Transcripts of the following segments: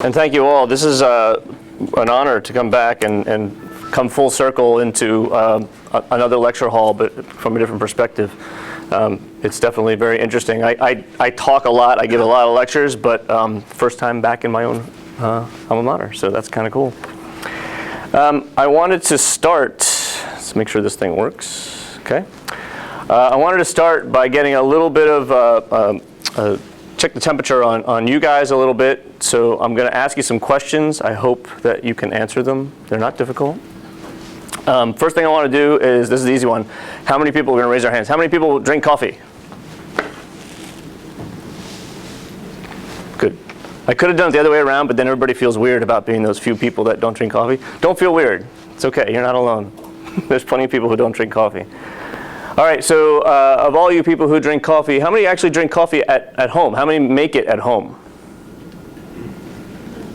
And thank you all. This is an honor to come back and come full circle into another lecture hall, but from a different perspective. It's definitely very interesting. I talk a lot, I give a lot of lectures, but first time back in my own alma mater, so that's kind of cool. I wanted to start, let's make sure this thing works, okay. I wanted to start by getting a little bit of check the temperature on you guys a little bit. So I'm going to ask you some questions. I hope that you can answer them. They're not difficult. First thing I want to do is, this is the easy one. How many people are going to raise their hands? How many people drink coffee? Good. I could have done it the other way around, but then everybody feels weird about being those few people that don't drink coffee. Don't feel weird. It's okay. You're not alone. There's plenty of people who don't drink coffee. All right, so of all you people who drink coffee, how many actually drink coffee at home? How many make it at home?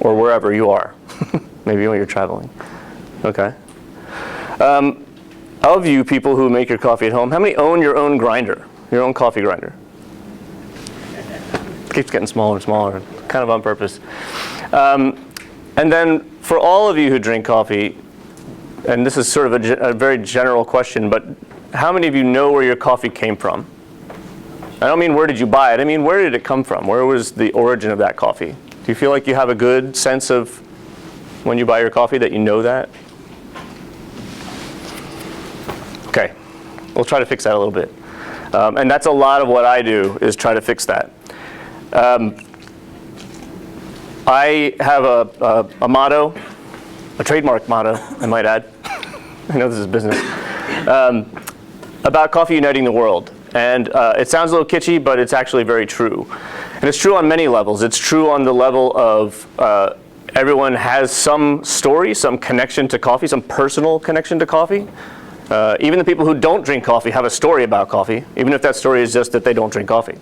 Or wherever you are. Maybe when you're traveling. Okay. Of you people who make your coffee at home, how many own your own grinder? Your own coffee grinder? It keeps getting smaller and smaller, kind of on purpose. And then for all of you who drink coffee, and this is sort of a very general question, but how many of you know where your coffee came from? I don't mean where did you buy it, I mean where did it come from? Where was the origin of that coffee? Do you feel like you have a good sense of when you buy your coffee that you know that? Okay, we'll try to fix that a little bit. And that's a lot of what I do, is try to fix that. I have a motto, a trademark motto, I might add. I know this is business. About coffee uniting the world. And it sounds a little kitschy, but it's actually very true. And it's true on many levels. It's true on the level of everyone has some story, some connection to coffee, some personal connection to coffee. Even the people who don't drink coffee have a story about coffee, even if that story is just that they don't drink coffee.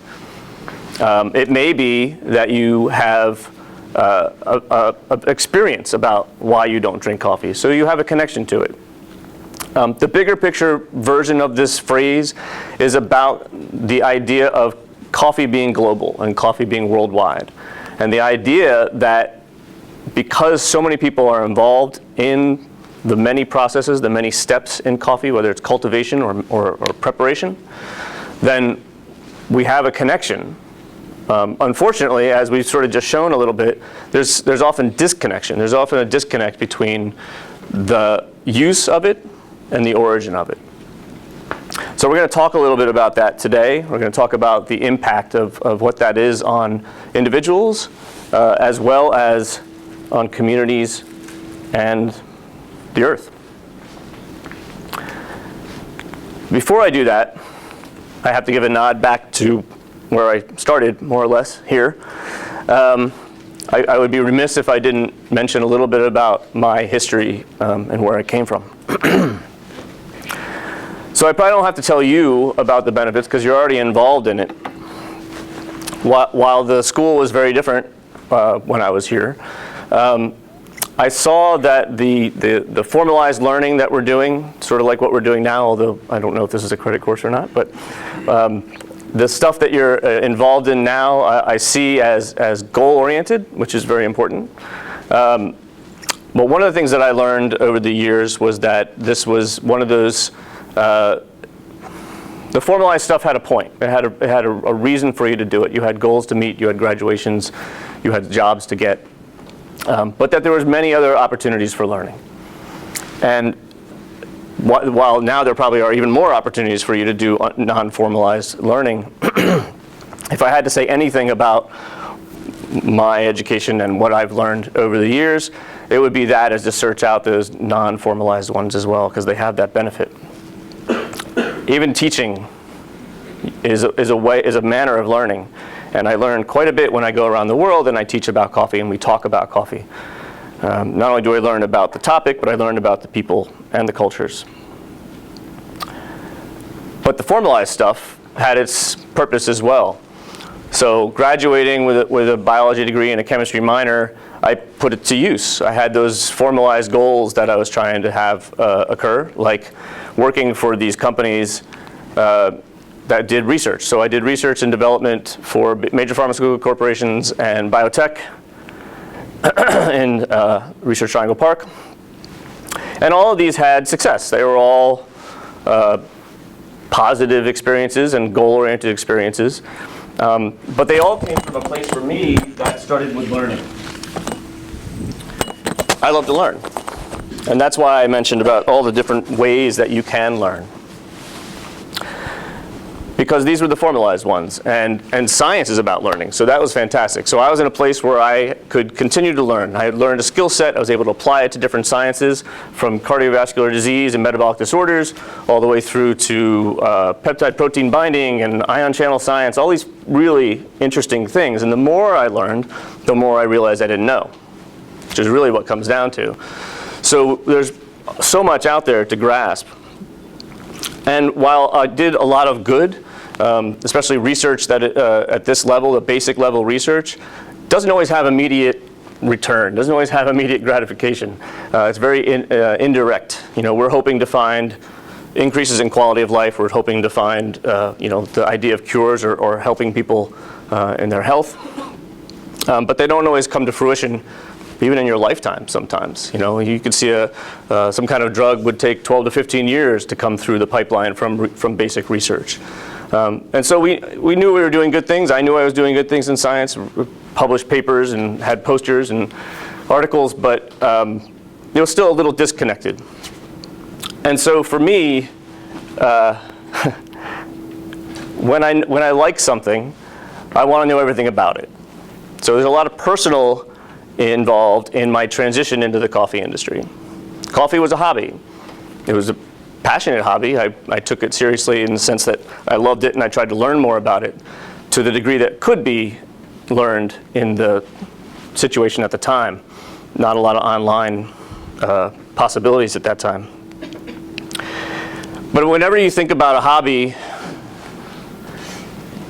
It may be that you have an experience about why you don't drink coffee, so you have a connection to it. The bigger picture version of this phrase is about the idea of coffee being global and coffee being worldwide. And the idea that because so many people are involved in the many processes, the many steps in coffee, whether it's cultivation or preparation, then we have a connection. Unfortunately, as we've sort of just shown a little bit, there's often disconnection. There's often a disconnect between the use of it and the origin of it. So we're going to talk a little bit about that today. We're going to talk about the impact of what that is on individuals, as well as on communities and the earth. Before I do that, I have to give a nod back to where I started, more or less, here. I would be remiss if I didn't mention a little bit about my history and where I came from. So I probably don't have to tell you about the benefits because you're already involved in it. While the school was very different when I was here, I saw that the formalized learning that we're doing, sort of like what we're doing now, although I don't know if this is a credit course or not, but the stuff that you're involved in now, I see as goal-oriented, which is very important. But one of the things that I learned over the years was that this was one of those, the formalized stuff had a point. It had a reason for you to do it. You had goals to meet, you had graduations, you had jobs to get. But that there was many other opportunities for learning. And while now there probably are even more opportunities for you to do non-formalized learning, if I had to say anything about my education and what I've learned over the years, it would be that, is to search out those non-formalized ones as well, because they have that benefit. Even teaching is a manner of learning. And I learn quite a bit when I go around the world and I teach about coffee and we talk about coffee. Not only do I learn about the topic, but I learn about the people and the cultures. But the formalized stuff had its purpose as well. So graduating with a biology degree and a chemistry minor, I put it to use. I had those formalized goals that I was trying to have occur, like working for these companies that did research. So I did research and development for major pharmaceutical corporations and biotech. in Research Triangle Park. And all of these had success. They were all positive experiences and goal-oriented experiences. But they all came from a place for me that started with learning. I love to learn. And that's why I mentioned about all the different ways that you can learn. Because these were the formalized ones. And science is about learning. So that was fantastic. So I was in a place where I could continue to learn. I had learned a skill set. I was able to apply it to different sciences, from cardiovascular disease and metabolic disorders, all the way through to peptide protein binding and ion channel science, all these really interesting things. And the more I learned, the more I realized I didn't know, which is really what it comes down to. So there's so much out there to grasp. And while I did a lot of good, especially research that at this level, the basic level research, doesn't always have immediate return, doesn't always have immediate gratification. It's very indirect. You know, we're hoping to find increases in quality of life. We're hoping to find, you know, the idea of cures or helping people in their health. But they don't always come to fruition, even in your lifetime sometimes. You know, you could see some kind of drug would take 12 to 15 years to come through the pipeline from basic research. And so we knew we were doing good things. I knew I was doing good things in science, published papers and had posters and articles, but it was still a little disconnected. And so for me, when I like something, I want to know everything about it. So there's a lot of personal involved in my transition into the coffee industry. Coffee was a hobby. It was a passionate hobby. I took it seriously in the sense that I loved it and I tried to learn more about it to the degree that could be learned in the situation at the time. Not a lot of online possibilities at that time. But whenever you think about a hobby,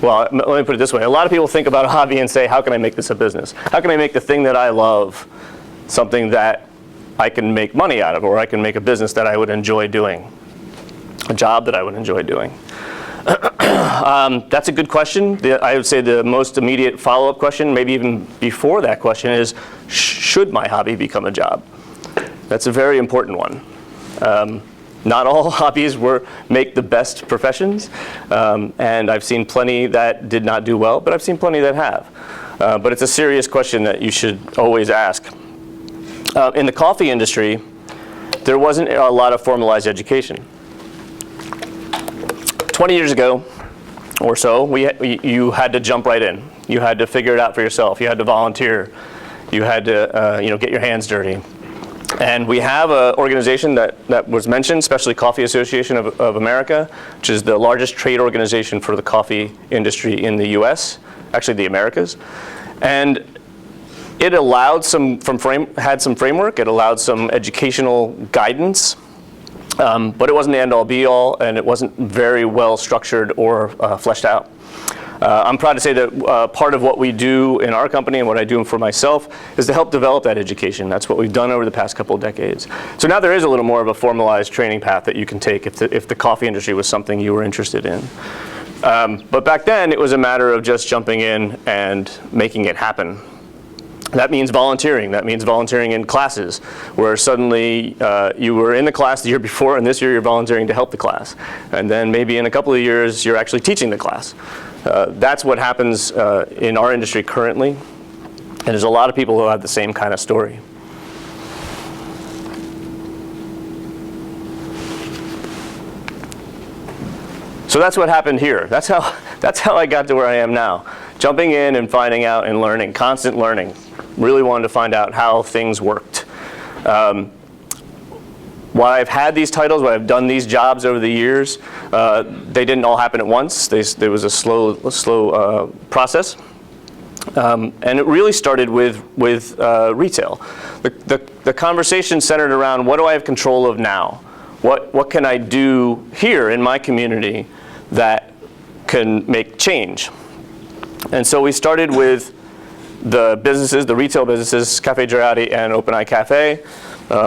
well, let me put it this way. A lot of people think about a hobby and say, how can I make this a business? How can I make the thing that I love something that I can make money out of, or I can make a business that I would enjoy doing, a job that I would enjoy doing? That's a good question. I would say the most immediate follow-up question, maybe even before that question, is should my hobby become a job? That's a very important one. Not all hobbies make the best professions, and I've seen plenty that did not do well, but I've seen plenty that have. But it's a serious question that you should always ask. In the coffee industry, there wasn't a lot of formalized education. 20 years ago or so, you had to jump right in. You had to figure it out for yourself. You had to volunteer. You had to get your hands dirty. And we have an organization that was mentioned, Specialty Coffee Association of America, which is the largest trade organization for the coffee industry in the US, actually the Americas. And it allowed had some framework, it allowed some educational guidance, but it wasn't the end all be all, and it wasn't very well structured or fleshed out. I'm proud to say that part of what we do in our company and what I do for myself is to help develop that education. That's what we've done over the past couple of decades. So now there is a little more of a formalized training path that you can take if the coffee industry was something you were interested in. But back then, it was a matter of just jumping in and making it happen. That means volunteering. That means volunteering in classes, where suddenly you were in the class the year before, and this year you're volunteering to help the class. And then maybe in a couple of years, you're actually teaching the class. That's what happens in our industry currently. And there's a lot of people who have the same kind of story. So that's what happened here. That's how I got to where I am now. Jumping in and finding out and learning, constant learning. Really wanted to find out how things worked. While I've had these titles, while I've done these jobs over the years, they didn't all happen at once. There was a slow process. And it really started with retail. The conversation centered around, what do I have control of now? What can I do here in my community that can make change? And so we started with the businesses, the retail businesses, Cafe Variety and Open Eye Cafe,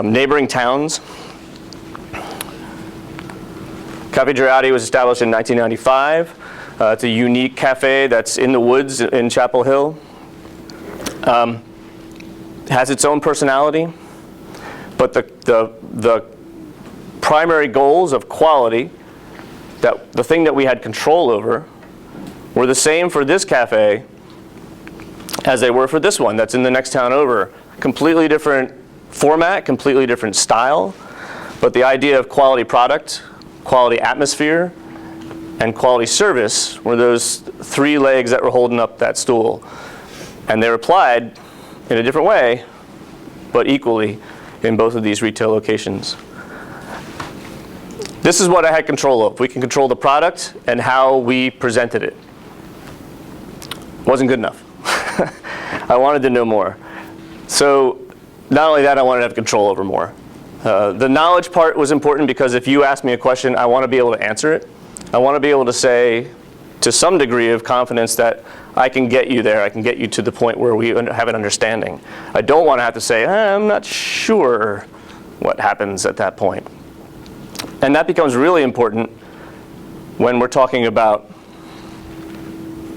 neighboring towns. Cafe Variety was established in 1995. It's a unique cafe that's in the woods in Chapel Hill. has its own personality, but the primary goals of quality, that the thing that we had control over, were the same for this cafe as they were for this one that's in the next town over. Completely different format, completely different style, but the idea of quality product, quality atmosphere, and quality service were those three legs that were holding up that stool. And they're applied in a different way, but equally in both of these retail locations. This is what I had control of. We can control the product and how we presented it. Wasn't good enough. I wanted to know more. So not only that, I wanted to have control over more. The knowledge part was important because if you ask me a question, I want to be able to answer it. I want to be able to say, to some degree of confidence, that I can get you there. I can get you to the point where we have an understanding. I don't want to have to say, I'm not sure what happens at that point. And that becomes really important when we're talking about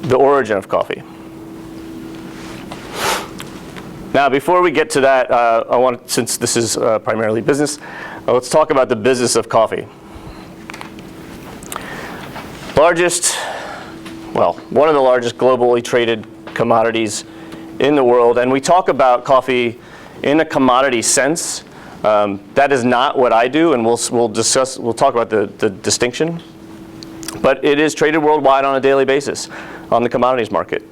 the origin of coffee. Now, before we get to that, I want, since this is primarily business, let's talk about the business of coffee. One of the largest globally traded commodities in the world, and we talk about coffee in a commodity sense. That is not what I do, and we'll talk about the distinction. But it is traded worldwide on a daily basis on the commodities market.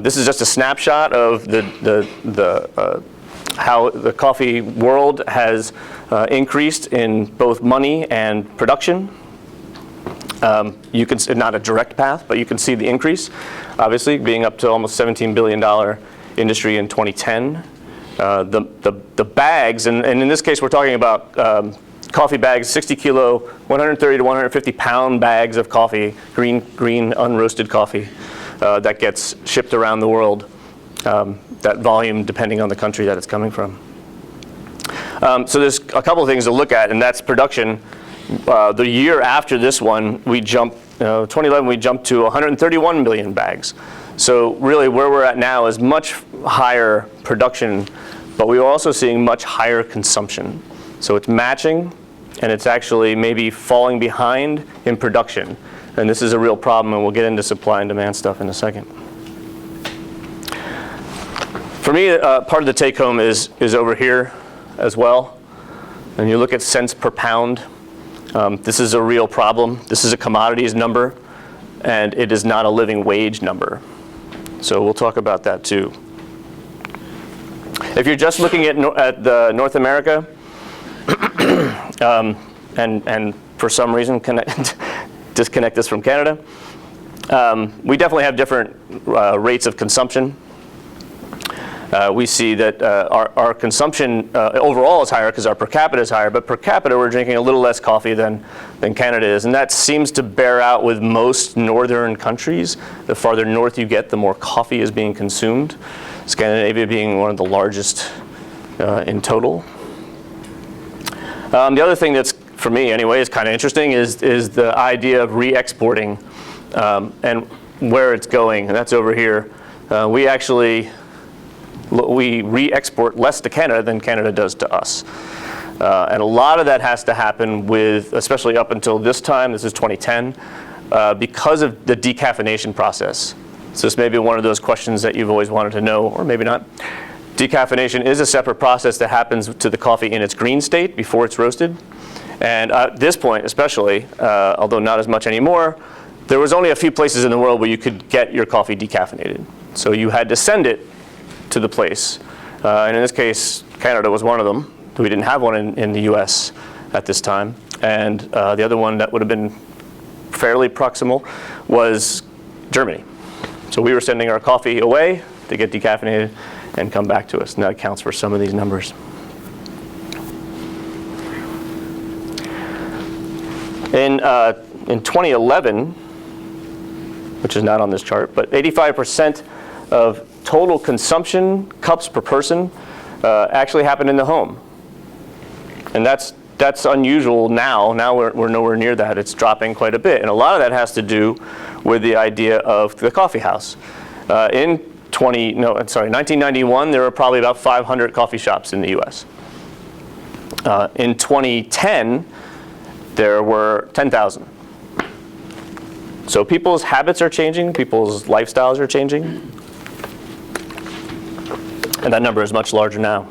This is just a snapshot of how the coffee world has increased in both money and production. You can, not a direct path, but you can see the increase, obviously, being up to almost $17 billion industry in 2010. The bags, and in this case we're talking about coffee bags, 60 kilo, 130 to 150 pound bags of coffee, green unroasted coffee that gets shipped around the world, that volume depending on the country that it's coming from. So there's a couple of things to look at, and that's production. The year after this one, we jumped, 2011, we jumped to 131 million bags. So really where we're at now is much higher production, but we're also seeing much higher consumption. So it's matching, and it's actually maybe falling behind in production. And this is a real problem, and we'll get into supply and demand stuff in a second. For me, part of the take home is over here as well. And you look at cents per pound. This is a real problem. This is a commodities number, and it is not a living wage number. So we'll talk about that too. If you're just looking at North America, and for some reason disconnect this from Canada, we definitely have different rates of consumption. We see that our consumption overall is higher because our per capita is higher, but per capita we're drinking a little less coffee than Canada is, and that seems to bear out with most northern countries. The farther north you get, the more coffee is being consumed, Scandinavia being one of the largest in total. The other thing that's, for me anyway, is kind of interesting is the idea of re-exporting and where it's going, and that's over here. We re-export less to Canada than Canada does to us. And a lot of that has to happen with, especially up until this time, this is 2010, because of the decaffeination process. So this may be one of those questions that you've always wanted to know, or maybe not. Decaffeination is a separate process that happens to the coffee in its green state before it's roasted. And at this point especially, although not as much anymore, there was only a few places in the world where you could get your coffee decaffeinated. So you had to send it to the place. And in this case, Canada was one of them. We didn't have one in the US at this time. And the other one that would have been fairly proximal was Germany. So we were sending our coffee away to get decaffeinated and come back to us. And that accounts for some of these numbers. In 2011, which is not on this chart, but 85% of total consumption, cups per person, actually happened in the home. And that's unusual now. Now we're nowhere near that. It's dropping quite a bit. And a lot of that has to do with the idea of the coffee house. In 1991, there were probably about 500 coffee shops in the U.S. In 2010, there were 10,000. So people's habits are changing, people's lifestyles are changing, and that number is much larger now.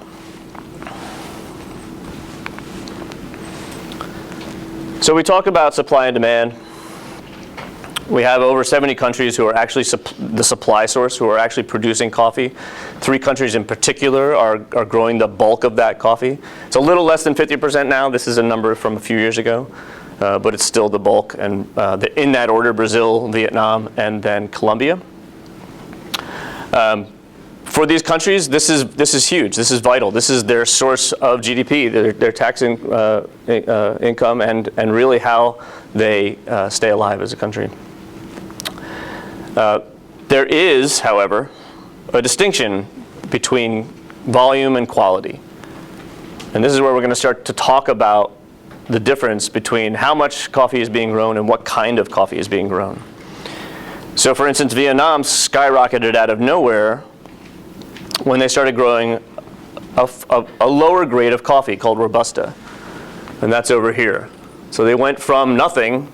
So we talk about supply and demand. We have over 70 countries who are actually the supply source, who are actually producing coffee. 3 countries in particular are growing the bulk of that coffee. It's a little less than 50% now. This is a number from a few years ago, but it's still the bulk. And in that order, Brazil, Vietnam, and then Colombia. For these countries, this is huge. This is vital. This is their source of GDP, their tax income, and really how they stay alive as a country. There is, however, a distinction between volume and quality. And this is where we're going to start to talk about the difference between how much coffee is being grown and what kind of coffee is being grown. So for instance, Vietnam skyrocketed out of nowhere when they started growing a lower grade of coffee called Robusta. And that's over here. So they went from nothing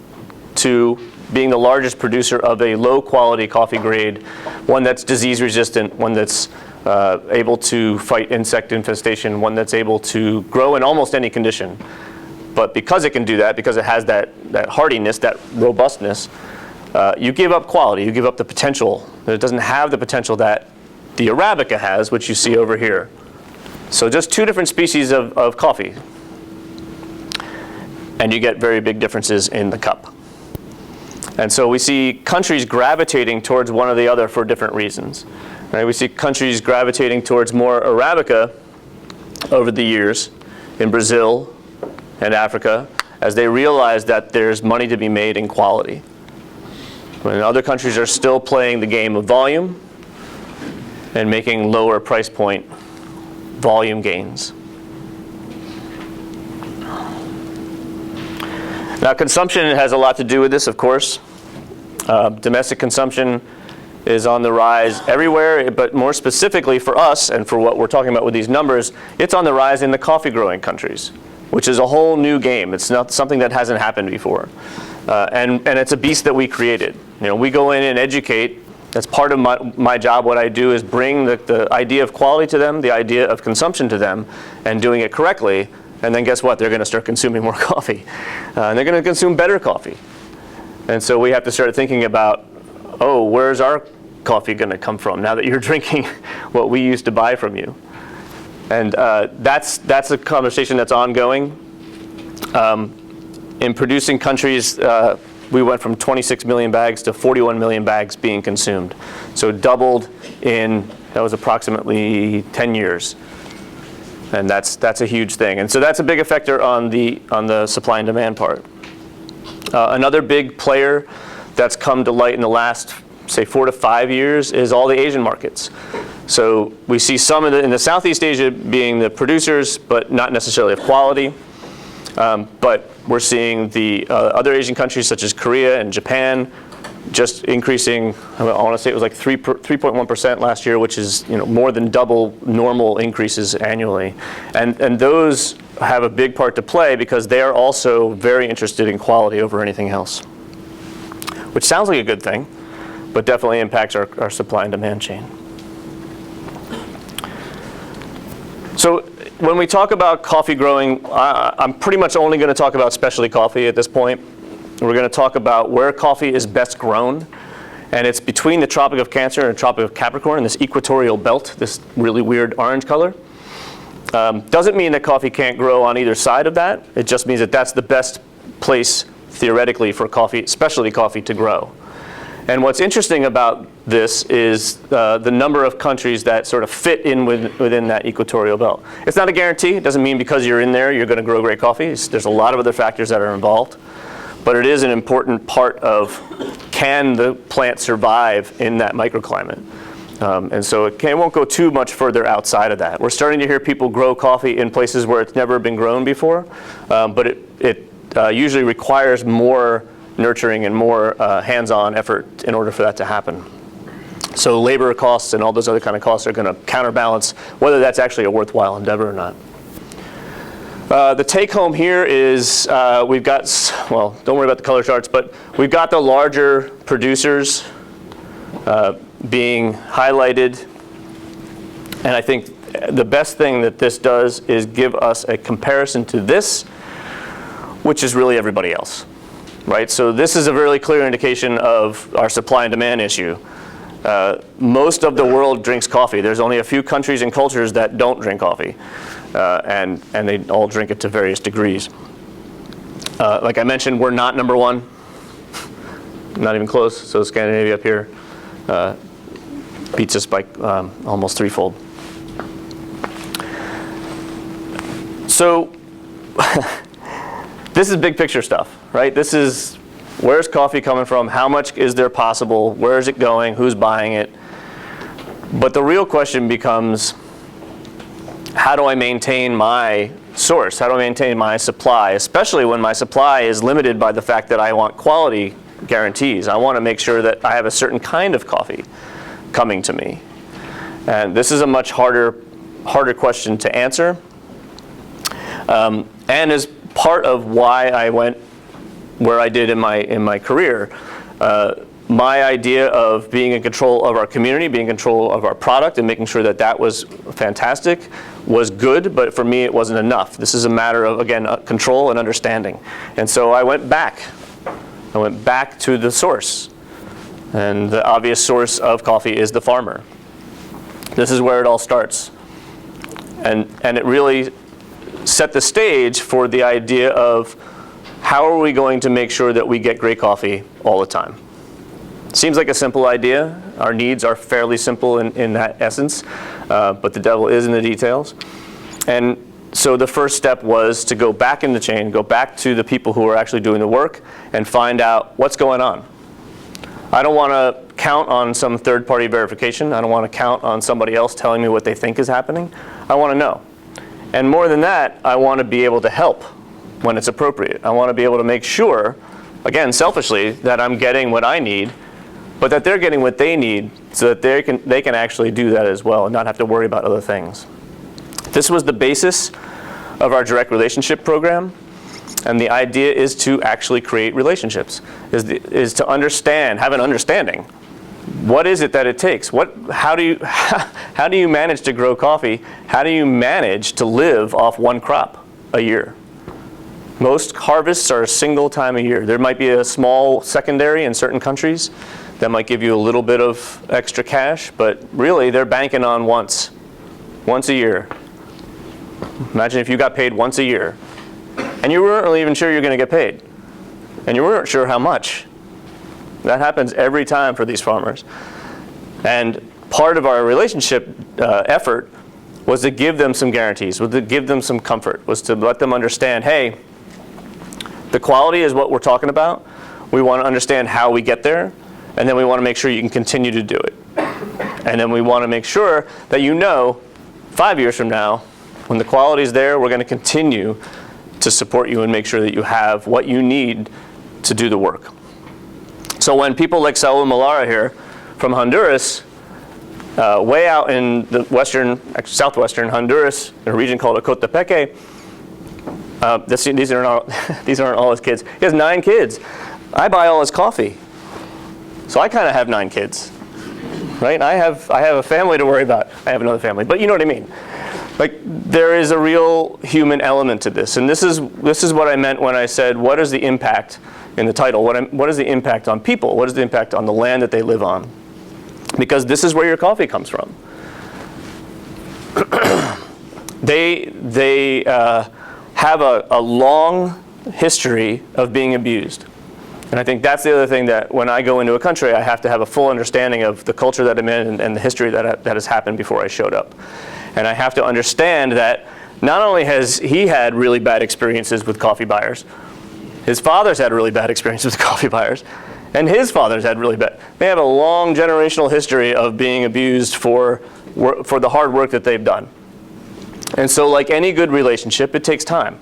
to being the largest producer of a low quality coffee grade, one that's disease resistant, one that's able to fight insect infestation, one that's able to grow in almost any condition. But because it can do that, because it has that hardiness, that robustness, you give up quality, you give up the potential. It doesn't have the potential that the Arabica has, which you see over here. So just 2 different species of coffee. And you get very big differences in the cup. And so we see countries gravitating towards one or the other for different reasons. Right? We see countries gravitating towards more Arabica over the years in Brazil and Africa as they realize that there's money to be made in quality. When other countries are still playing the game of volume and making lower price point volume gains. Now, consumption has a lot to do with this, of course. Domestic consumption is on the rise everywhere, but more specifically for us and for what we're talking about with these numbers, it's on the rise in the coffee growing countries, which is a whole new game. It's not something that hasn't happened before. And it's a beast that we created. You know, we go in and educate. That's part of my job. What I do is bring the idea of quality to them, the idea of consumption to them, and doing it correctly. And then guess what? They're going to start consuming more coffee. And they're going to consume better coffee. And so we have to start thinking about, oh, where's our coffee going to come from now that you're drinking what we used to buy from you? And that's a conversation that's ongoing. In producing countries, we went from 26 million bags to 41 million bags being consumed. So doubled that was approximately 10 years. And that's a huge thing. And so that's a big effector on the supply and demand part. Another big player that's come to light in the last, say, 4 to 5 years is all the Asian markets. So we see some in the Southeast Asia being the producers, but not necessarily of quality. But we're seeing the other Asian countries such as Korea and Japan just increasing. I want to say it was like 3.1% last year, which is more than double normal increases annually. And those have a big part to play because they are also very interested in quality over anything else, which sounds like a good thing, but definitely impacts our supply and demand chain. So when we talk about coffee growing, I'm pretty much only going to talk about specialty coffee at this point. We're going to talk about where coffee is best grown, and it's between the Tropic of Cancer and the Tropic of Capricorn, this equatorial belt, this really weird orange color. Doesn't mean that coffee can't grow on either side of that. It just means that that's the best place theoretically for coffee, specialty coffee, to grow. And what's interesting about this is the number of countries that sort of fit in within that equatorial belt. It's not a guarantee. It doesn't mean because you're in there you're going to grow great coffee. There's a lot of other factors that are involved. But it is an important part of, can the plant survive in that microclimate? And so it won't go too much further outside of that. We're starting to hear people grow coffee in places where it's never been grown before, but it usually requires more nurturing and more hands-on effort in order for that to happen. So labor costs and all those other kind of costs are going to counterbalance whether that's actually a worthwhile endeavor or not. The take home here is we've got, well, don't worry about the color charts, but we've got the larger producers being highlighted. And I think the best thing that this does is give us a comparison to this, which is really everybody else, right? So this is a really clear indication of our supply and demand issue. Most of the world drinks coffee. There's only a few countries and cultures that don't drink coffee, and they all drink it to various degrees. Like I mentioned, we're not number one, not even close. So Scandinavia up here beats us by almost threefold. So this is big picture stuff, right? This is where's coffee coming from? How much is there possible? Where is it going? Who's buying it? But the real question becomes, how do I maintain my source? How do I maintain my supply? Especially when my supply is limited by the fact that I want quality guarantees. I want to make sure that I have a certain kind of coffee coming to me. And this is a much harder question to answer. And as part of why I went where I did in my career, my idea of being in control of our community, being in control of our product, and making sure that that was fantastic was good, but for me it wasn't enough. This is a matter of, again, control and understanding. And so I went back. I went back to the source. And the obvious source of coffee is the farmer. This is where it all starts. And it really set the stage for the idea of how are we going to make sure that we get great coffee all the time. Seems like a simple idea. Our needs are fairly simple in that essence, but the devil is in the details. And so the first step was to go back in the chain, go back to the people who are actually doing the work and find out what's going on. I don't want to count on some third-party verification. I don't want to count on somebody else telling me what they think is happening. I want to know. And more than that, I want to be able to help when it's appropriate. I want to be able to make sure, again, selfishly, that I'm getting what I need, but that they're getting what they need so that they can actually do that as well and not have to worry about other things. This was the basis of our direct relationship program. And the idea is to actually create relationships, is to understand, have an understanding. What is it that it takes? How do you manage to grow coffee? How do you manage to live off one crop a year? Most harvests are a single time a year. There might be a small secondary in certain countries that might give you a little bit of extra cash, but really they're banking on once a year. Imagine if you got paid once a year. And you weren't really even sure you're going to get paid. And you weren't sure how much. That happens every time for these farmers. And part of our relationship effort was to give them some guarantees, was to give them some comfort, was to let them understand, hey, the quality is what we're talking about. We want to understand how we get there. And then we want to make sure you can continue to do it. And then we want to make sure that 5 years from now, when the quality is there, we're going to continue to support you and make sure that you have what you need to do the work. So when people like Saul Malara here from Honduras, way out in the southwestern Honduras, in a region called Ocotepeque, these aren't all his kids. He has 9 kids. I buy all his coffee. So I kind of have 9 kids, right? I have a family to worry about. I have another family, but you know what I mean. Like, there is a real human element to this. And this is what I meant when I said, what is the impact in the title? What is the impact on people? What is the impact on the land that they live on? Because this is where your coffee comes from. They have a long history of being abused. And I think that's the other thing, that when I go into a country, I have to have a full understanding of the culture that I'm in and the history that has happened before I showed up. And I have to understand that not only has he had really bad experiences with coffee buyers, his father's had really bad experiences with coffee buyers, and his father's had really bad. They have a long generational history of being abused for the hard work that they've done. And so like any good relationship, it takes time.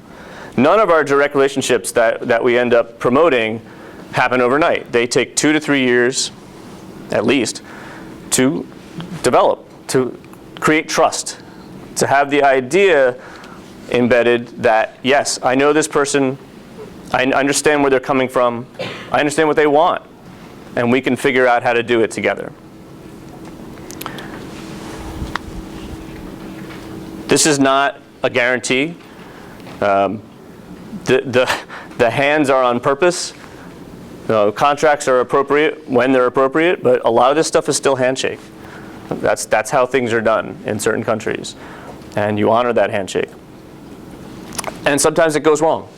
None of our direct relationships that we end up promoting happen overnight. They take 2 to 3 years, at least, to develop, to create trust, to have the idea embedded that, yes, I know this person, I understand where they're coming from, I understand what they want, and we can figure out how to do it together. This is not a guarantee. The hands are on purpose. Contracts are appropriate when they're appropriate, but a lot of this stuff is still handshake. That's how things are done in certain countries, and you honor that handshake. And sometimes it goes wrong.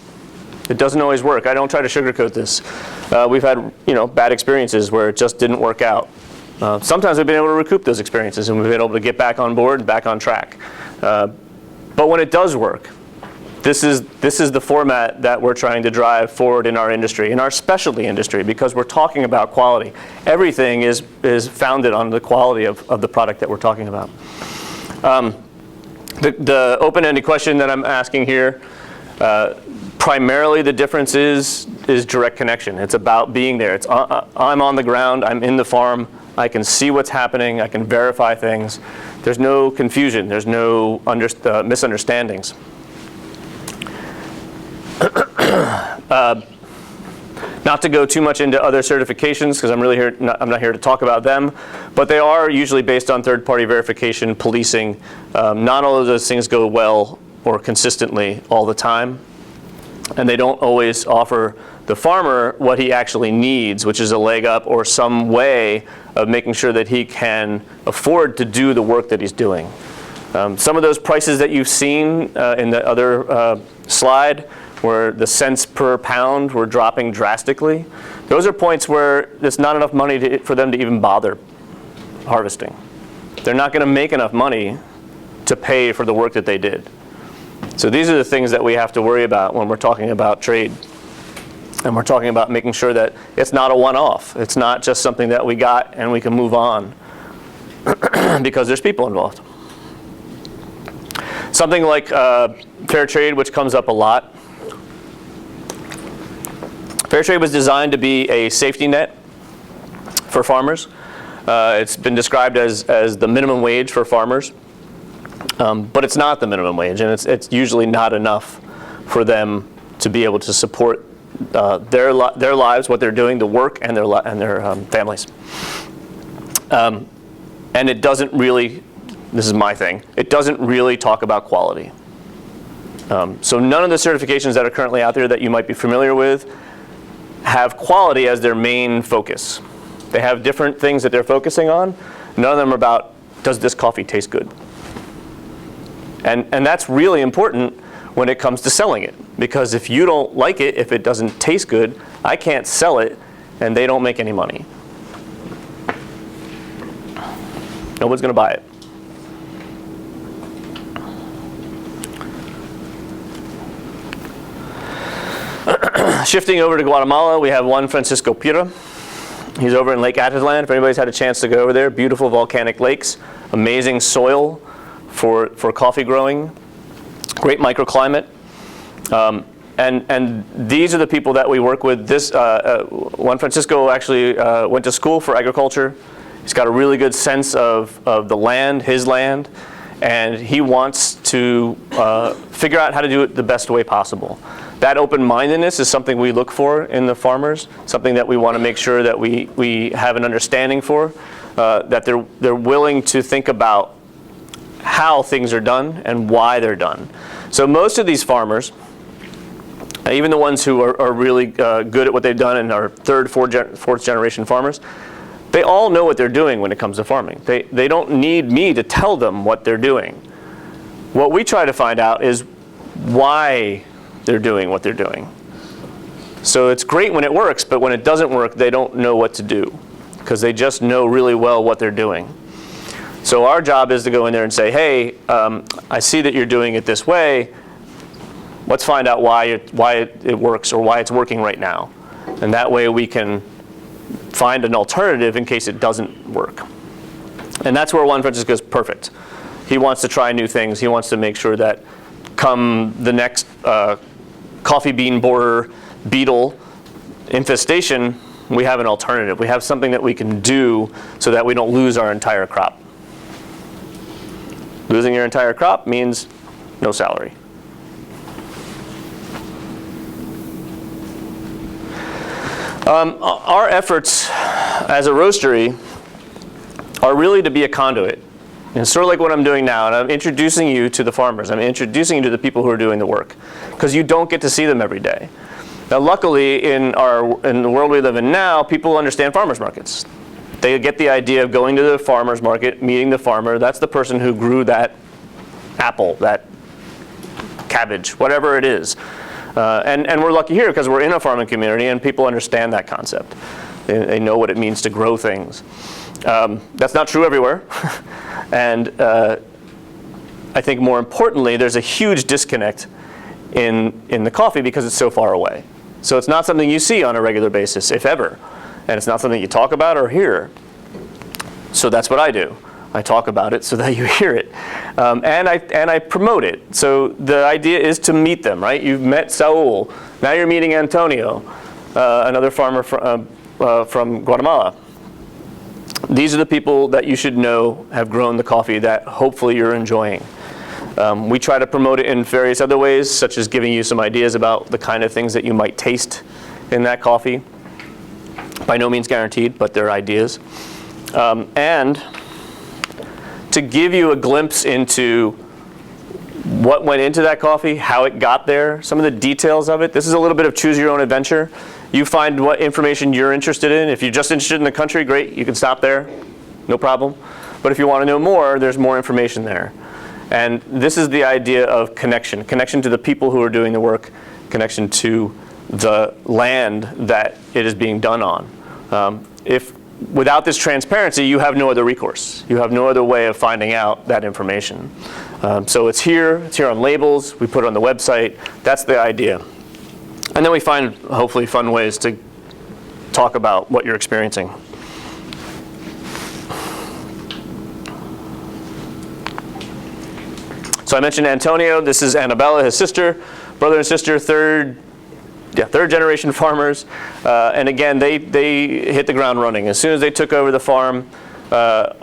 It doesn't always work. I don't try to sugarcoat this. We've had bad experiences where it just didn't work out. Sometimes we've been able to recoup those experiences, and we've been able to get back on board and back on track. But when it does work, this is the format that we're trying to drive forward in our industry, in our specialty industry, because we're talking about quality. Everything is founded on the quality of the product that we're talking about. The open-ended question that I'm asking here, primarily the difference is direct connection. It's about being there. I'm on the ground, I'm in the farm, I can see what's happening, I can verify things. There's no confusion, there's no misunderstandings. Not to go too much into other certifications, because I'm not here to talk about them, but they are usually based on third-party verification, policing. Not all of those things go well or consistently all the time, and they don't always offer the farmer what he actually needs, which is a leg up or some way of making sure that he can afford to do the work that he's doing. Some of those prices that you've seen in the other slide, where the cents per pound were dropping drastically, those are points where there's not enough money for them to even bother harvesting. They're not going to make enough money to pay for the work that they did. So these are the things that we have to worry about when we're talking about trade. And we're talking about making sure that it's not a one-off. It's not just something that we got and we can move on because there's people involved. Something like fair trade, which comes up a lot. Fair trade was designed to be a safety net for farmers. It's been described as the minimum wage for farmers, but it's not the minimum wage, and it's usually not enough for them to be able to support their lives, what they're doing, the work, and their families. And it doesn't really, this is my thing, it doesn't really talk about quality. So none of the certifications that are currently out there that you might be familiar with have quality as their main focus. They have different things that they're focusing on. None of them are about, does this coffee taste good? And that's really important when it comes to selling it. Because if you don't like it, if it doesn't taste good, I can't sell it, and they don't make any money. Nobody's going to buy it. Shifting over to Guatemala, we have Juan Francisco Pira. He's over in Lake Atitlan. If anybody's had a chance to go over there, beautiful volcanic lakes, amazing soil for coffee growing, great microclimate. And these are the people that we work with. Juan Francisco actually went to school for agriculture. He's got a really good sense of the land, his land, and he wants to figure out how to do it the best way possible. That open-mindedness is something we look for in the farmers, something that we want to make sure that we have an understanding for, that they're willing to think about how things are done and why they're done. So most of these farmers, even the ones who are really good at what they've done and are third, fourth generation farmers, they all know what they're doing when it comes to farming. They don't need me to tell them what they're doing. What we try to find out is why they're doing what they're doing. So it's great when it works, but when it doesn't work, they don't know what to do because they just know really well what they're doing. So our job is to go in there and say, hey, I see that you're doing it this way. Let's find out why it works or why it's working right now. And that way we can find an alternative in case it doesn't work. And that's where Juan Francisco is perfect. He wants to try new things. He wants to make sure that come the next coffee bean borer beetle infestation, we have an alternative. We have something that we can do so that we don't lose our entire crop. Losing your entire crop means no salary. Our efforts as a roastery are really to be a conduit. And it's sort of like what I'm doing now, and I'm introducing you to the farmers. I'm introducing you to the people who are doing the work, because you don't get to see them every day. Now, luckily, in the world we live in now, people understand farmers markets. They get the idea of going to the farmers market, meeting the farmer. That's the person who grew that apple, that cabbage, whatever it is. And we're lucky here because we're in a farming community and people understand that concept. They know what it means to grow things. That's not true everywhere. And I think more importantly, there's a huge disconnect in the coffee because it's so far away. So it's not something you see on a regular basis, if ever. And it's not something you talk about or hear. So that's what I do. I talk about it so that you hear it. And I promote it. So the idea is to meet them, right? You've met Saul. Now you're meeting Antonio, another farmer from Guatemala. These are the people that you should know have grown the coffee that hopefully you're enjoying. We try to promote it in various other ways, such as giving you some ideas about the kind of things that you might taste in that coffee. By no means guaranteed, but they're ideas. And to give you a glimpse into what went into that coffee, how it got there, some of the details of it. This is a little bit of choose your own adventure. You find what information you're interested in. If you're just interested in the country, great, you can stop there, no problem. But if you want to know more, there's more information there. And this is the idea of connection to the people who are doing the work, connection to the land that it is being done on. Without this transparency, you have no other recourse. You have no other way of finding out that information. So it's here on labels, we put it on the website. That's the idea. And then we find, hopefully, fun ways to talk about what you're experiencing. So I mentioned Antonio. This is Annabella, his sister, brother and sister, third generation farmers. And again, they hit the ground running. As soon as they took over the farm,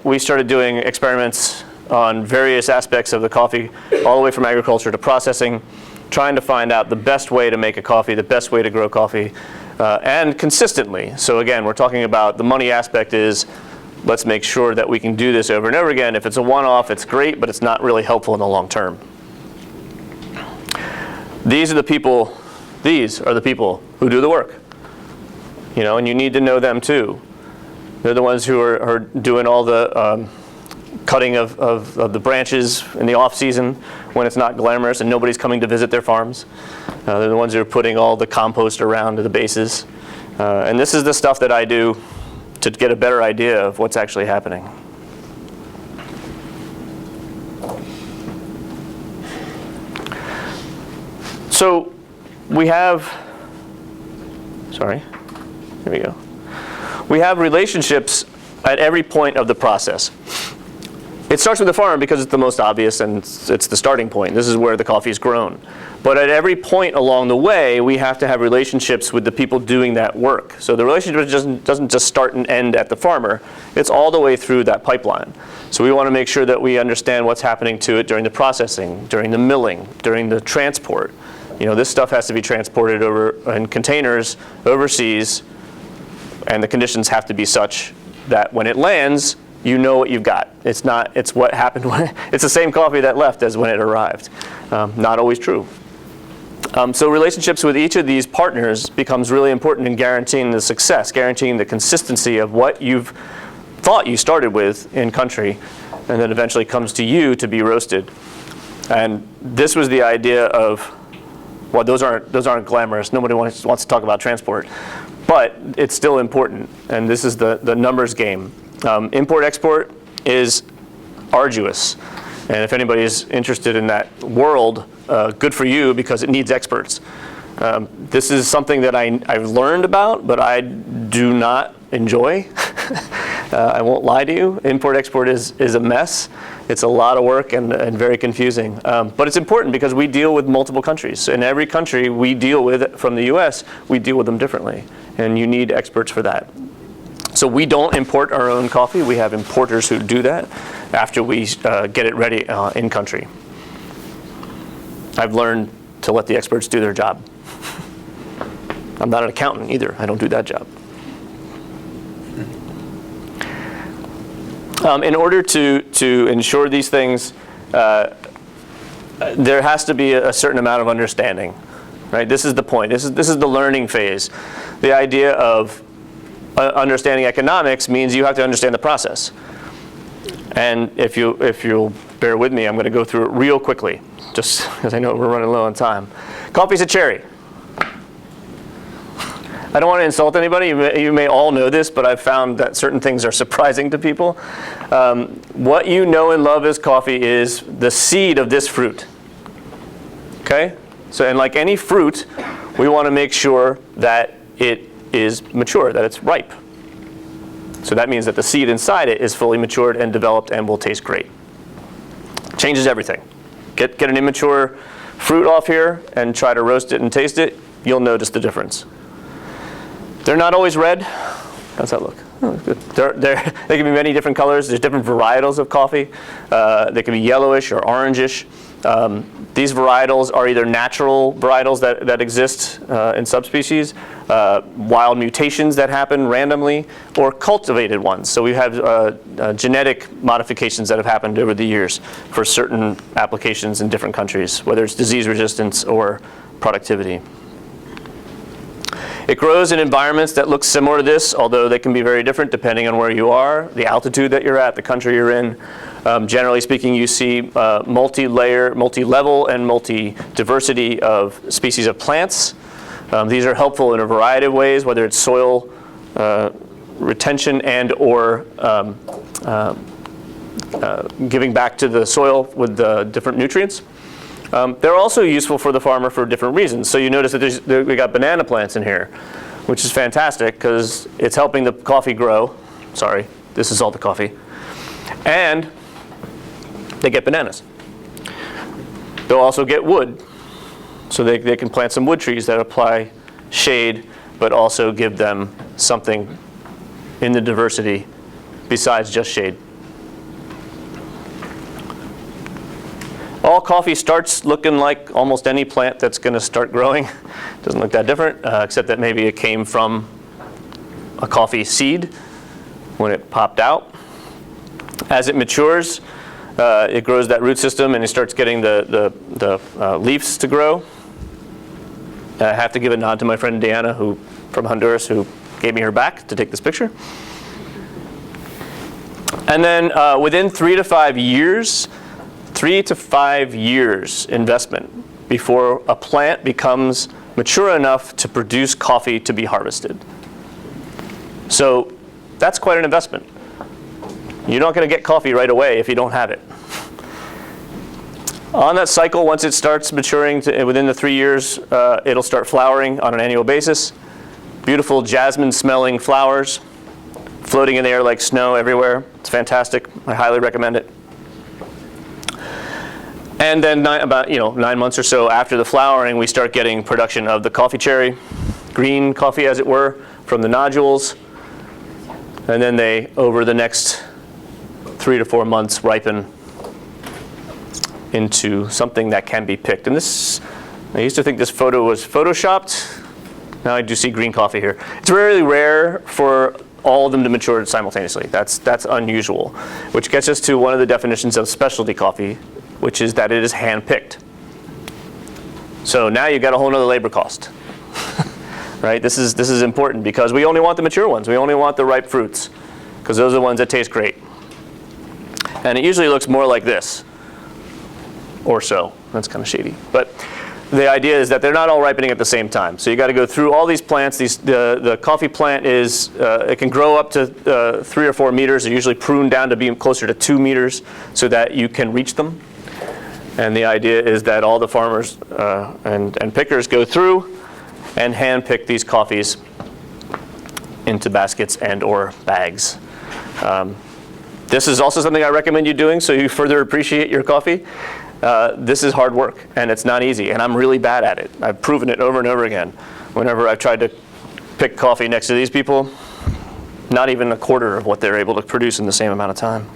we started doing experiments on various aspects of the coffee, all the way from agriculture to processing, trying to find out the best way to make a coffee, the best way to grow coffee, and consistently. So again, we're talking about the money aspect is, let's make sure that we can do this over and over again. If it's a one-off, it's great, but it's not really helpful in the long term. These are the people who do the work. And you need to know them too. They're the ones who are doing all the cutting of the branches in the off season when it's not glamorous and nobody's coming to visit their farms. They're the ones who are putting all the compost around the bases. And this is the stuff that I do to get a better idea of what's actually happening. So we have, here we go. We have relationships at every point of the process. It starts with the farm because it's the most obvious and it's the starting point. This is where the coffee is grown. But at every point along the way, we have to have relationships with the people doing that work. So the relationship doesn't just start and end at the farmer. It's all the way through that pipeline. So we want to make sure that we understand what's happening to it during the processing, during the milling, during the transport. This stuff has to be transported over in containers overseas, and the conditions have to be such that when it lands, you know what you've got. It's what happened it's the same coffee that left as when it arrived. Not always true. So relationships with each of these partners becomes really important in guaranteeing the success, guaranteeing the consistency of what you've thought you started with in country, and then eventually comes to you to be roasted. And this was the idea of, well, those aren't glamorous. Nobody wants to talk about transport, but it's still important. And this is the numbers game. Import-export is arduous. And if anybody is interested in that world, good for you because it needs experts. This is something that I've learned about, but I do not enjoy. I won't lie to you. Import-export is a mess. It's a lot of work and very confusing. But it's important because we deal with multiple countries. In every country we deal with, from the US, we deal with them differently. And you need experts for that. So we don't import our own coffee. We have importers who do that after we get it ready in country. I've learned to let the experts do their job. I'm not an accountant either. I don't do that job. In order to ensure these things, there has to be a certain amount of understanding, right? This is the point. This is the learning phase. The idea of understanding economics means you have to understand the process. And if you'll bear with me, I'm going to go through it real quickly, just because I know we're running low on time. Coffee's a cherry. I don't want to insult anybody. You may all know this, but I've found that certain things are surprising to people. What you know and love as coffee is the seed of this fruit. Okay? So, and like any fruit, we want to make sure that it is mature, that it's ripe. So that means that the seed inside it is fully matured and developed and will taste great. Changes everything. Get an immature fruit off here and try to roast it and taste it. You'll notice the difference. They're not always red. How's that look? Oh, good. They can be many different colors. There's different varietals of coffee. They can be yellowish or orangish. These varietals are either natural varietals that exist in subspecies, wild mutations that happen randomly, or cultivated ones. So we have genetic modifications that have happened over the years for certain applications in different countries, whether it's disease resistance or productivity. It grows in environments that look similar to this, although they can be very different depending on where you are, the altitude that you're at, the country you're in. Generally speaking, you see multi-layer, multi-level, and multi-diversity of species of plants. These are helpful in a variety of ways, whether it's soil retention and or giving back to the soil with the different nutrients. They're also useful for the farmer for different reasons. So you notice that we got banana plants in here, which is fantastic because it's helping the coffee grow. Sorry, this is all the coffee. And they get bananas. They'll also get wood. So they can plant some wood trees that apply shade, but also give them something in the diversity besides just shade. All coffee starts looking like almost any plant that's going to start growing. Doesn't look that different, except that maybe it came from a coffee seed when it popped out. As it matures, it grows that root system and it starts getting the leaves to grow. I have to give a nod to my friend Deanna, from Honduras, who gave me her back to take this picture. And then within 3 to 5 years, 3 to 5 years investment before a plant becomes mature enough to produce coffee to be harvested. So that's quite an investment. You're not going to get coffee right away if you don't have it. On that cycle, once it starts maturing within the 3 years, it'll start flowering on an annual basis. Beautiful jasmine-smelling flowers floating in the air like snow everywhere. It's fantastic. I highly recommend it. And then about 9 months or so after the flowering, we start getting production of the coffee cherry, green coffee as it were, from the nodules. And then they, over the next 3 to 4 months, ripen into something that can be picked. And this, I used to think this photo was photoshopped. Now I do see green coffee here. It's really rare for all of them to mature simultaneously. That's unusual, which gets us to one of the definitions of specialty coffee, which is that it is hand-picked. So now you've got a whole other labor cost. Right? This is important because we only want the mature ones. We only want the ripe fruits because those are the ones that taste great. And it usually looks more like this or so. That's kind of shady. But the idea is that they're not all ripening at the same time. So you got to go through all these plants. The coffee plant is, it can grow up to 3 or 4 meters. They're usually pruned down to be closer to 2 meters so that you can reach them. And the idea is that all the farmers and pickers go through and hand pick these coffees into baskets and or bags. This is also something I recommend you doing so you further appreciate your coffee. This is hard work, and it's not easy, and I'm really bad at it. I've proven it over and over again. Whenever I've tried to pick coffee next to these people, not even a quarter of what they're able to produce in the same amount of time.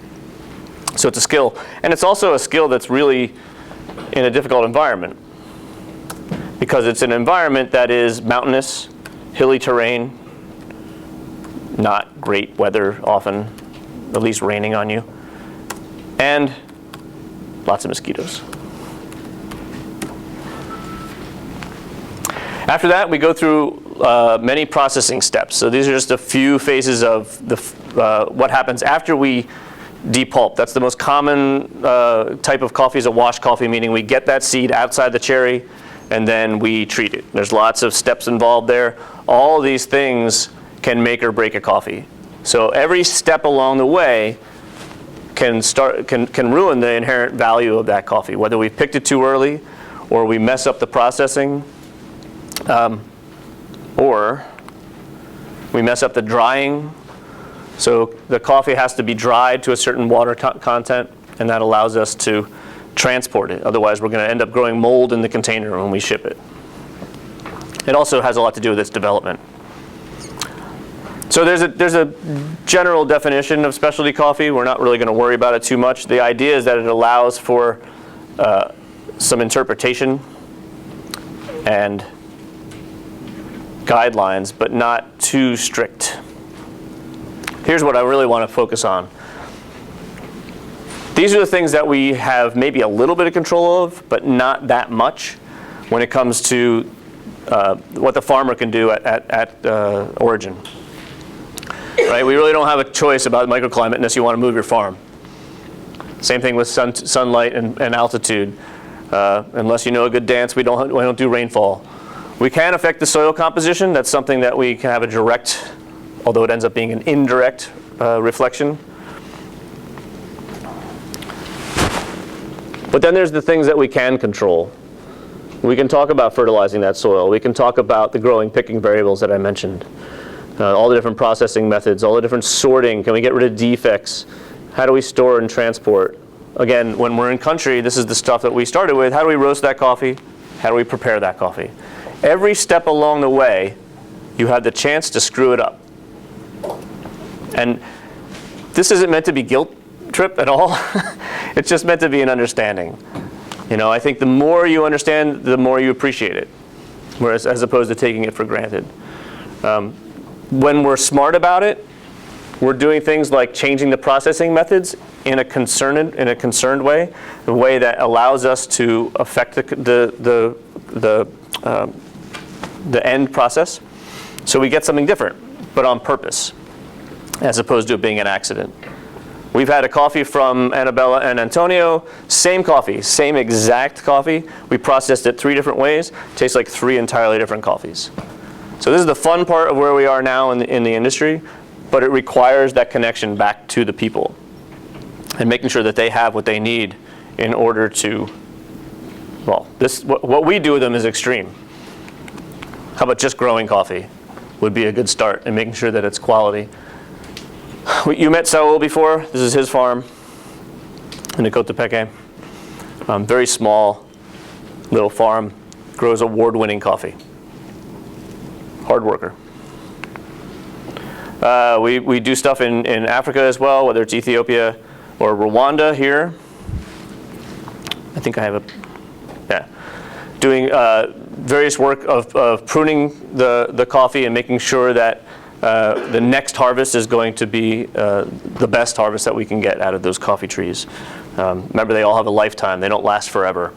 So it's a skill, and it's also a skill that's really in a difficult environment, because it's an environment that is mountainous, hilly terrain, not great weather often, at least raining on you, and lots of mosquitoes. After that, we go through many processing steps. So these are just a few phases of what happens after we depulp. That's the most common type of coffee, is a wash coffee, meaning we get that seed outside the cherry and then we treat it. There's lots of steps involved there. All these things can make or break a coffee. So every step along the way can ruin the inherent value of that coffee, whether we picked it too early or we mess up the processing, or we mess up the drying. So the coffee has to be dried to a certain water content, and that allows us to transport it. Otherwise, we're going to end up growing mold in the container when we ship it. It also has a lot to do with its development. So there's a general definition of specialty coffee. We're not really going to worry about it too much. The idea is that it allows for some interpretation and guidelines, but not too strict. Here's what I really want to focus on. These are the things that we have maybe a little bit of control of, but not that much when it comes to what the farmer can do at origin. Right? We really don't have a choice about microclimate unless you want to move your farm. Same thing with sunlight and altitude. Unless you know a good dance, we don't do rainfall. We can affect the soil composition. That's something that we can have a direct, although it ends up being an indirect reflection. But then there's the things that we can control. We can talk about fertilizing that soil. We can talk about the growing picking variables that I mentioned. All the different processing methods, all the different sorting. Can we get rid of defects? How do we store and transport? Again, when we're in country, this is the stuff that we started with. How do we roast that coffee? How do we prepare that coffee? Every step along the way, you have the chance to screw it up. And this isn't meant to be guilt trip at all. It's just meant to be an understanding. You know, I think the more you understand, the more you appreciate it, whereas as opposed to taking it for granted. When we're smart about it, we're doing things like changing the processing methods in a concerned way, a way that allows us to affect the end process. So we get something different, but on purpose, as opposed to it being an accident. We've had a coffee from Annabella and Antonio, same coffee, same exact coffee. We processed it 3 different ways. Tastes like 3 entirely different coffees. So this is the fun part of where we are now in the industry, but it requires that connection back to the people and making sure that they have what they need in order to, well, what we do with them is extreme. How about just growing coffee would be a good start and making sure that it's quality. You met Saul before. This is his farm in Ecotepec. Very small little farm, grows award-winning coffee. Hard worker. We do stuff in Africa as well, whether it's Ethiopia or Rwanda here. I think I have doing various work of pruning the coffee and making sure that the next harvest is going to be the best harvest that we can get out of those coffee trees. Remember, they all have a lifetime. They don't last forever.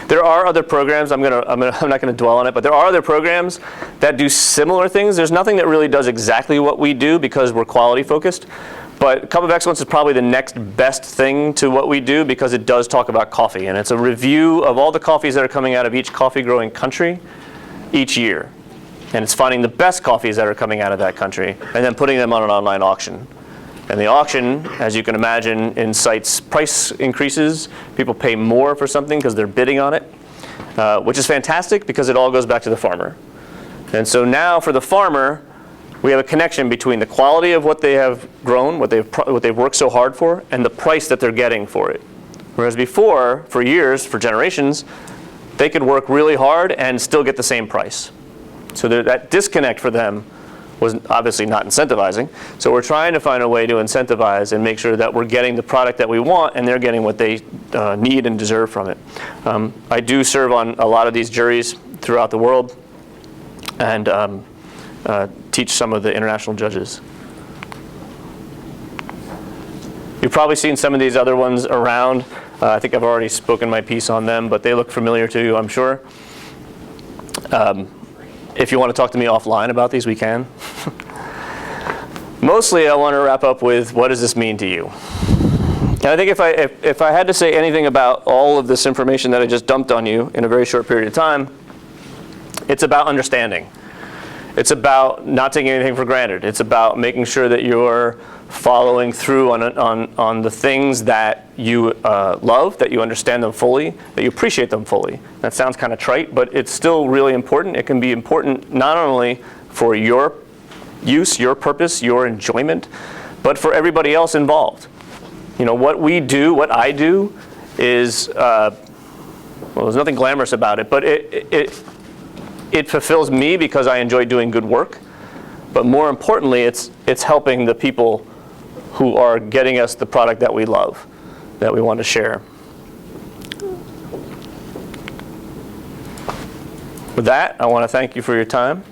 There are other programs, I'm not going to dwell on it, but there are other programs that do similar things. There's nothing that really does exactly what we do because we're quality focused. But Cup of Excellence is probably the next best thing to what we do because it does talk about coffee. And it's a review of all the coffees that are coming out of each coffee growing country each year. And it's finding the best coffees that are coming out of that country and then putting them on an online auction. And the auction, as you can imagine, incites price increases. People pay more for something because they're bidding on it, which is fantastic because it all goes back to the farmer. And so now for the farmer, we have a connection between the quality of what they have grown, what they've worked so hard for, and the price that they're getting for it. Whereas before, for years, for generations, they could work really hard and still get the same price. So that disconnect for them was obviously not incentivizing. So we're trying to find a way to incentivize and make sure that we're getting the product that we want and they're getting what they need and deserve from it. I do serve on a lot of these juries throughout the world and teach some of the international judges. You've probably seen some of these other ones around. I think I've already spoken my piece on them, but they look familiar to you, I'm sure. If you want to talk to me offline about these, we can. Mostly, I want to wrap up with, what does this mean to you? And I think if I had to say anything about all of this information that I just dumped on you in a very short period of time, it's about understanding. It's about not taking anything for granted. It's about making sure that you're following through on the things that you love, that you understand them fully, that you appreciate them fully. That sounds kind of trite, but it's still really important. It can be important not only for your use, your purpose, your enjoyment, but for everybody else involved. You know, what we do, what I do is, well, there's nothing glamorous about it, but it fulfills me because I enjoy doing good work. But more importantly, it's helping the people who are getting us the product that we love, that we want to share. With that, I want to thank you for your time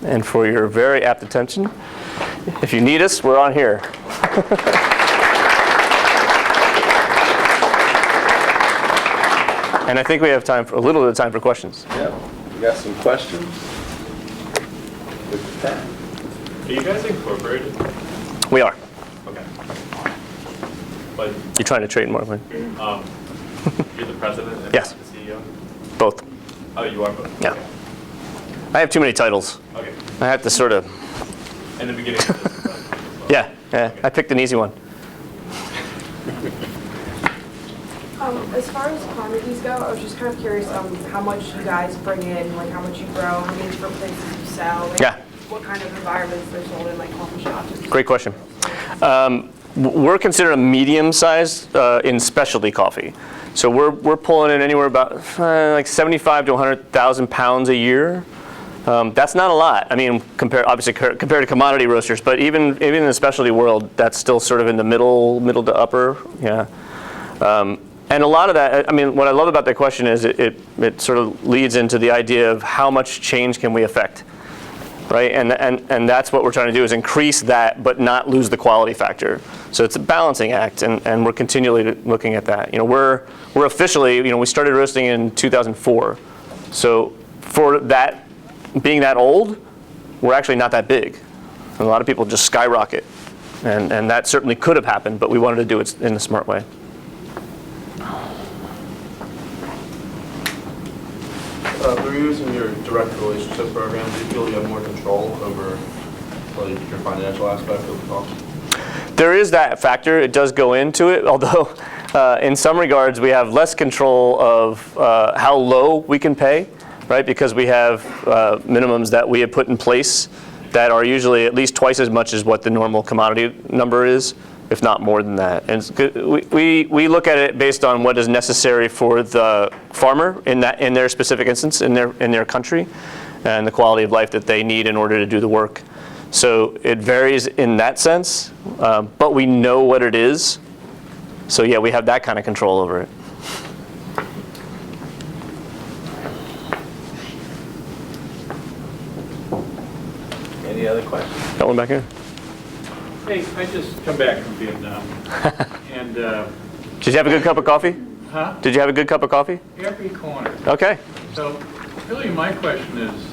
and for your very apt attention. If you need us, we're on here. And I think we have time for a little bit of time for questions. Yeah, we got some questions. With that. Are you guys incorporated? We are. Okay. But You're trying to trademark me? you're the president and Yes. not the CEO? Both. Oh, you are both? Yeah. Okay. I have too many titles. Okay. I have to sort of, In the beginning of this. Well. yeah. I picked an easy one. As far as quantities go, I was just kind of curious how much you guys bring in, like how much you grow, how many different places you sell, like Yeah. what kind of environments they're sold in, like coffee shops. Great question. We're considered a medium-sized in specialty coffee. So we're pulling in anywhere about like 75 to 100,000 pounds a year. That's not a lot. I mean, compared to commodity roasters, but even in the specialty world, that's still sort of in the middle to upper. Yeah. And a lot of that, I mean, what I love about that question is it sort of leads into the idea of how much change can we affect, right? And that's what we're trying to do, is increase that, but not lose the quality factor. So it's a balancing act, and we're continually looking at that. You know, we're officially, you know, we started roasting in 2004. So for that, being that old, we're actually not that big. And a lot of people just skyrocket. And that certainly could have happened, but we wanted to do it in a smart way. Through using your direct relationship program, do you feel you have more control over like your financial aspect of the cost? There is that factor. It does go into it, although in some regards we have less control of how low we can pay, right? Because we have minimums that we have put in place that are usually at least twice as much as what the normal commodity number is, if not more than that. And we look at it based on what is necessary for the farmer in their specific instance, in their country, and the quality of life that they need in order to do the work. So it varies in that sense, but we know what it is. So yeah, we have that kind of control over it. Any other questions? Got one back here. Hey, I just come back from Vietnam, and Did you have a good cup of coffee? huh? Did you have a good cup of coffee? Every corner. Okay. So, really, my question is,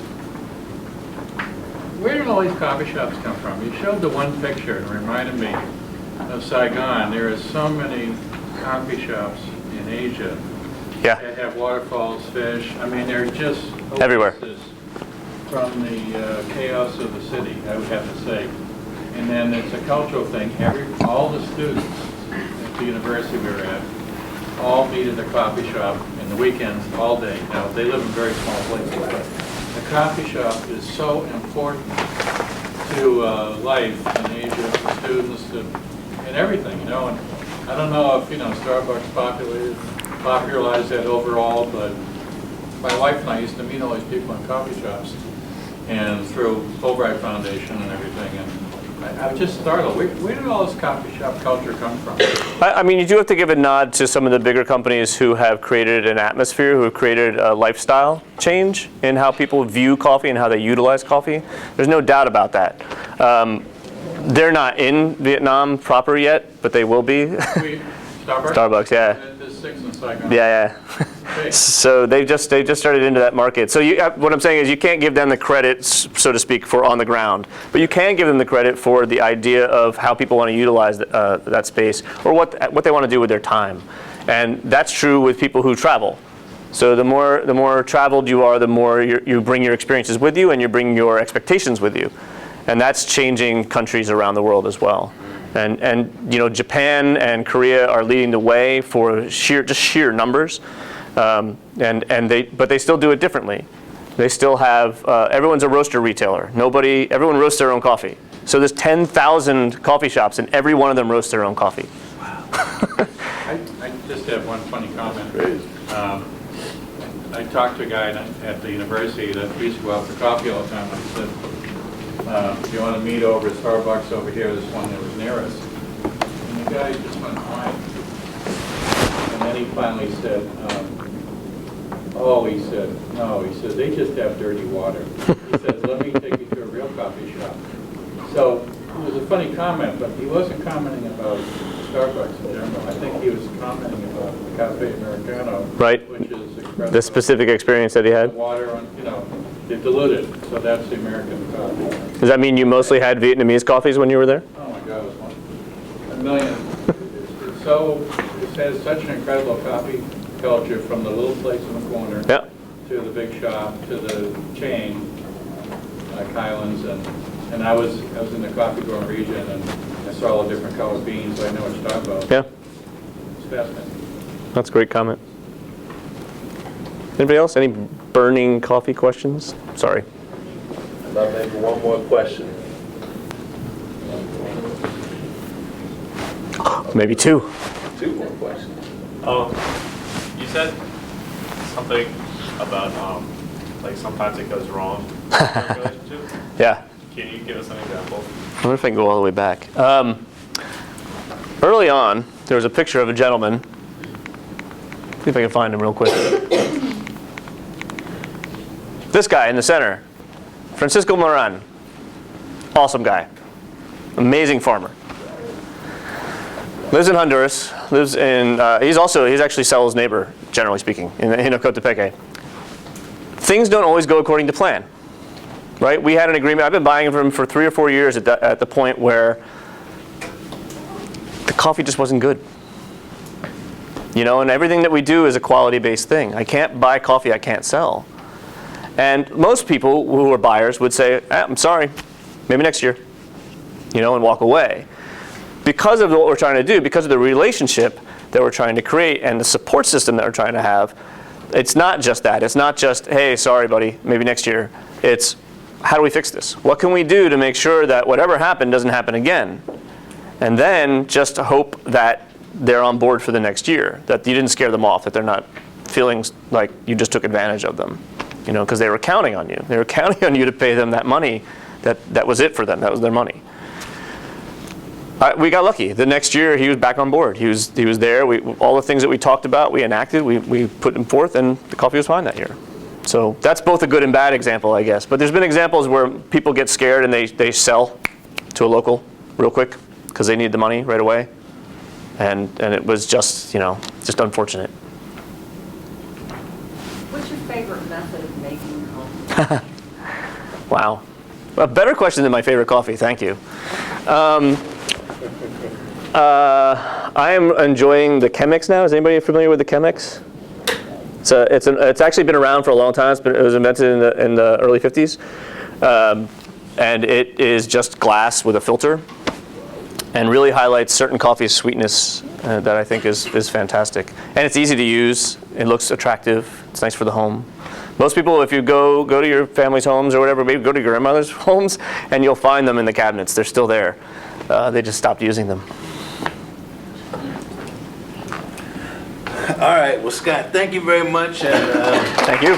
where did all these coffee shops come from? You showed the one picture and reminded me of Saigon. There are so many coffee shops in Asia Yeah. that have waterfalls, fish. I mean, they're just Everywhere. oases from the chaos of the city, I would have to say. And then it's a cultural thing. All the students at the university we were at all meet at the coffee shop in the weekends all day. Now, they live in very small places, but the coffee shop is so important to to life in Asia for students and everything, you know. And I don't know if, you know, Starbucks popularized that overall, but my wife and I used to meet all these people in coffee shops and through Fulbright Foundation and everything. And I was just startled. Where did all this coffee shop culture come from? I mean, you do have to give a nod to some of the bigger companies who have created an atmosphere, who have created a lifestyle change in how people view coffee and how they utilize coffee. There's no doubt about that. They're not in Vietnam proper yet, but they will be. Starbucks? Starbucks, yeah. There's 6 in Saigon. Yeah. Okay. So they just started into that market. So what I'm saying is you can't give them the credit, so to speak, for on the ground, but you can give them the credit for the idea of how people want to utilize that space or what they want to do with their time, and that's true with people who travel. So the more traveled you are, the more you bring your experiences with you, and you bring your expectations with you, and that's changing countries around the world as well. And you know, Japan and Korea are leading the way for sheer numbers. But they still do it differently. They still have, everyone's a roaster retailer. Everyone roasts their own coffee. So there's 10,000 coffee shops and every one of them roasts their own coffee. I just have one funny comment. I talked to a guy at the university that we used to go out for coffee all the time. And he said, if you want to meet over at Starbucks over here, there's one that was near us. And the guy just went quiet. And then he finally said, he said, no, he said, they just have dirty water. He said, let me take you to a real coffee shop. So it was a funny comment, but he wasn't commenting about Starbucks in general. I think he was commenting about the Cafe Americano, Right. which is incredible. The specific experience that he The had. water, you know, they dilute it, so that's the American coffee. Does that mean you mostly had Vietnamese coffees when you were there? Oh my God, it was 1 million. It has such an incredible coffee culture from the little place in the corner Yeah. to the big shop to the chain, like Highlands, and I was in the coffee growing region and I saw all the different colored beans, so I know what you're talking about. Yeah. It's fascinating. That's a great comment. Anybody else? Any burning coffee questions? Sorry. About maybe one more question. Maybe 2. 2 more questions. You said something about like sometimes it goes wrong in a relationship. Yeah. Can you give us an example? I wonder if I can go all the way back. Early on, there was a picture of a gentleman. See if I can find him real quick. This guy in the center, Francisco Moran. Awesome guy. Amazing farmer. Lives in Honduras. Lives in. He's actually Sel's neighbor, generally speaking, in Ocotepeque. Things don't always go according to plan, right? We had an agreement. I've been buying from him for 3 or 4 years at the point where the coffee just wasn't good. You know, and everything that we do is a quality-based thing. I can't buy coffee I can't sell. And most people who are buyers would say, I'm sorry, maybe next year, you know, and walk away. Because of what we're trying to do, because of the relationship that we're trying to create and the support system that we're trying to have, it's not just that. It's not just, hey, sorry, buddy, maybe next year. It's, how do we fix this? What can we do to make sure that whatever happened doesn't happen again? And then just hope that they're on board for the next year, that you didn't scare them off, that they're not feeling like you just took advantage of them, you know, because they were counting on you. They were counting on you to pay them that money. That was it for them. That was their money. We got lucky. The next year, he was back on board. He was there. All the things that we talked about, we enacted. We put them forth, and the coffee was fine that year. So that's both a good and bad example, I guess. But there's been examples where people get scared and they sell to a local real quick because they need the money right away. And it was just, you know, just unfortunate. What's your favorite method of making coffee? Wow. A better question than my favorite coffee, thank you. I am enjoying the Chemex now. Is anybody familiar with the Chemex? It's actually been around for a long time. It was invented in the early 50s. And it is just glass with a filter and really highlights certain coffee's sweetness that I think is fantastic. And it's easy to use. It looks attractive. It's nice for the home. Most people, if you go to your family's homes or whatever, maybe go to your grandmother's homes, and you'll find them in the cabinets. They're still there. They just stopped using them. All right, well, Scott, thank you very much. And, Thank you.